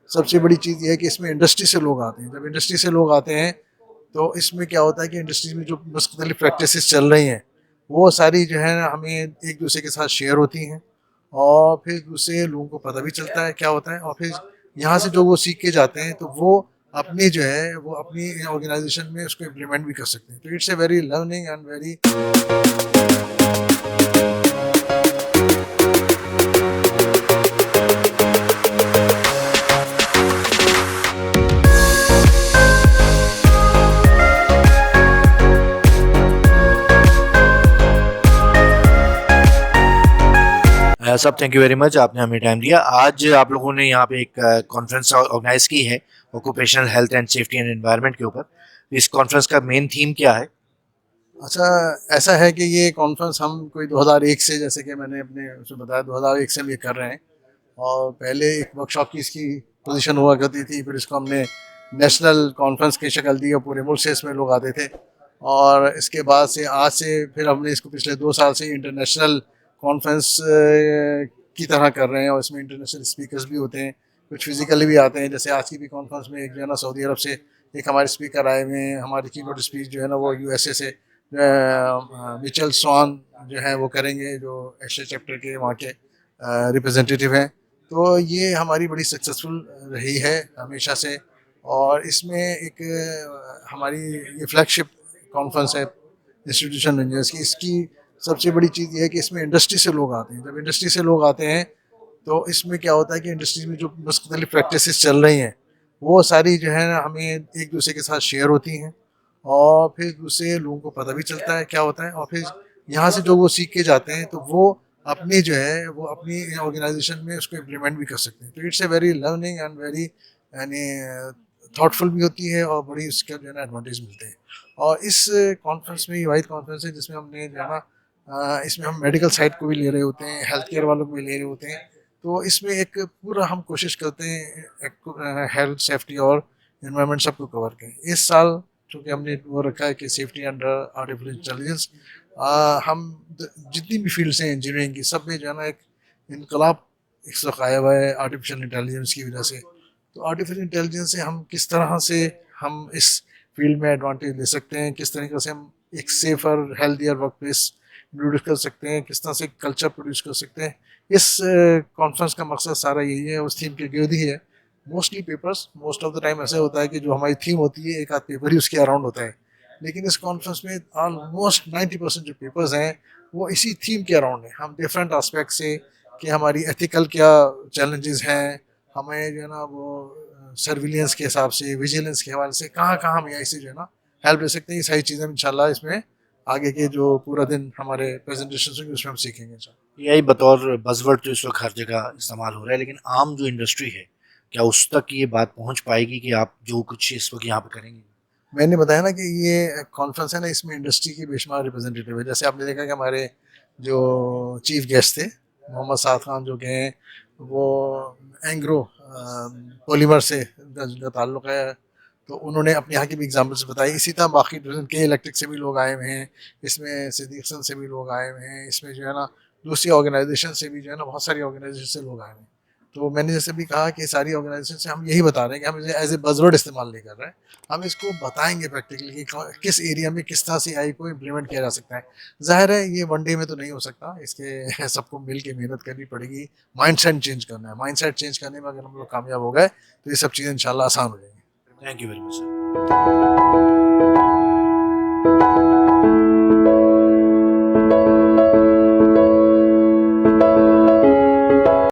सबसे बड़ी चीज़ ये है कि इसमें इंडस्ट्री से लोग आते हैं। जब इंडस्ट्री से लोग आते हैं तो इसमें क्या होता है कि इंडस्ट्री में जो मुख्तलिफ प्रैक्टिसेस चल रही हैं वो सारी जो है ना हमें एक दूसरे के साथ शेयर होती हैं, और फिर दूसरे लोगों को पता भी चलता है क्या होता है, और फिर यहाँ से जो वो सीख के जाते हैं तो वो अपनी जो है वो अपनी ऑर्गेनाइजेशन में उसको इम्प्लीमेंट भी कर सकते हैं। तो it's a very learning and very सब थैंक यू वेरी मच, आपने हमें टाइम दिया। आज आप लोगों ने यहाँ पे एक कॉन्फ्रेंस ऑर्गेनाइज की है occupational health and safety and environment के ऊपर। इस कॉन्फ्रेंस का मेन थीम क्या है? अच्छा, ऐसा है कि ये कॉन्फ्रेंस हम कोई 2001 से, जैसे कि मैंने अपने उसमें बताया, 2001 से हम ये कर रहे हैं। और पहले एक वर्कशॉप की इसकी पोजीशन हुआ करती थी, फिर इसको हमने नेशनल कॉन्फ्रेंस की शक्ल दी और पूरे मुल्क से इसमें लोग आते थे। और इसके बाद से आज से फिर हमने इसको पिछले 2 साल से इंटरनेशनल कॉन्फ्रेंस की तरह कर रहे हैं, और इसमें इंटरनेशनल स्पीकर्स भी होते हैं, कुछ फिजिकली भी आते हैं। जैसे आज की भी कॉन्फ्रेंस में एक जो है ना सऊदी अरब से एक हमारे स्पीकर आए हुए हैं। हमारी कीनोट स्पीच जो है ना वो यूएसए से मिचेल स्वान जो है वो करेंगे, जो एशिया चैप्टर के वहाँ के रिप्रेजेंटेटिव हैं। तो ये हमारी बड़ी सक्सेसफुल रही है हमेशा से। और इसमें एक हमारी ये फ्लैगशिप कॉन्फ्रेंस है इंस्टीट्यूशन रेंजर्स की। इसकी सबसे बड़ी चीज़ ये है कि इसमें इंडस्ट्री से लोग आते हैं। जब इंडस्ट्री से लोग आते हैं तो इसमें क्या होता है कि इंडस्ट्री में जो मुख्तलिफ प्रैक्टिसेस चल रही हैं वो सारी जो है ना हमें एक दूसरे के साथ शेयर होती हैं, और फिर दूसरे लोगों को पता भी चलता है क्या होता है, और फिर यहाँ से जो वो सीख के जाते हैं तो वो अपनी जो है वो अपनी ऑर्गेनाइजेशन में उसको इम्प्लीमेंट भी कर सकते हैं। तो it's a very learning and very यानी थॉटफुल भी होती है, और बड़ी उसके जो है ना एडवांटेज मिलते हैं। और इस कॉन्फ्रेंस में, ये वाइड कॉन्फ्रेंस है जिसमें हमने जो है ना इसमें हम मेडिकल साइड को भी ले रहे होते हैं, हेल्थ केयर वालों को भी ले रहे होते हैं। तो इसमें एक पूरा हम कोशिश करते हैं हेल्थ, सेफ्टी और इन्वायरमेंट सबको कवर करें। इस साल चूँकि हमने वो रखा है कि सेफ्टी अंडर आर्टिफिशियल इंटेलिजेंस, हम जितनी भी फील्ड्स हैं इंजीनियरिंग की, सब में जो है ना एक इनकलाब एक वक्त आया हुआ है आर्टिफिशियल इंटेलिजेंस की वजह से। तो आर्टिफिशियल इंटेलिजेंस से हम किस तरह से हम इस फील्ड में एडवांटेज ले सकते हैं, किस तरीके से हम एक safer healthier work place produce कर सकते हैं, किस तरह से कल्चर प्रोड्यूस कर सकते हैं। इस कॉन्फ्रेंस का मकसद सारा यही है, उस थीम के गिर्द ही है। Mostly papers, most of the time ऐसा होता है कि जो हमारी थीम होती है एक आध पेपर ही उसके अराउंड होता है, लेकिन इस कॉन्फ्रेंस में ऑलमोस्ट 90% जो पेपर्स हैं वो इसी थीम के अराउंड है। हम डिफरेंट आस्पेक्ट से कि हमारी एथिकल क्या चैलेंजेस हैं, हमें जो है ना वो सर्विलेंस के हिसाब से, विजिलेंस के हवाले से कहाँ कहाँ हम ऐसे जो है ना हेल्प ले सकते हैं। ये सारी चीज़ें इंशाल्लाह इसमें आगे के जो पूरा दिन हमारे प्रेजेंटेशन होंगे उसमें हम सीखेंगे इंशाल्लाह। यही बतौर बजवर्ड जो इस वक्त हर जगह इस्तेमाल हो रहा है, लेकिन आम जो इंडस्ट्री है, क्या उस तक ये बात पहुंच पाएगी कि आप जो कुछ इस वक्त यहाँ पे करेंगे? मैंने बताया ना कि ये कॉन्फ्रेंस है ना, इसमें इंडस्ट्री की बेशुमार रिप्रेजेंटेटिव है। जैसे आपने देखा कि हमारे जो चीफ गेस्ट थे मोहम्मद साद खान जो के हैं, वो एंग्रो पॉलीमर से जिनका ताल्लुक़ है, तो उन्होंने अपने यहाँ की भी एग्जाम्पल्स बताई। इसी तरह बाकी के इलेक्ट्रिक से भी लोग आए हुए हैं, इसमें सिद्दीक हसन से भी लोग आए हुए हैं, इसमें जो है ना दूसरी ऑर्गेनाइजेशन से भी जो है ना बहुत सारी ऑर्गेनाइजेशन से लोग आए हुए हैं। तो मैंने जैसे भी कहा कि सारी ऑर्गेनाइजेशन से हम यही बता रहे हैं कि हम इसे एज ए बजवर्ड इस्तेमाल नहीं कर रहे हैं, हम इसको बताएंगे प्रैक्टिकली कि किस एरिया में किस तरह से आई को इम्प्लीमेंट किया जा सकता है। जाहिर है ये वन डे में तो नहीं हो सकता, इसके सबको मिल के मेहनत करनी पड़ेगी, माइंडसेट चेंज करना है। माइंडसेट चेंज करने में अगर हम लोग कामयाब हो गए तो ये सब चीज़ें इंशाल्लाह आसान हो जाएंगी। Thank you very much sir.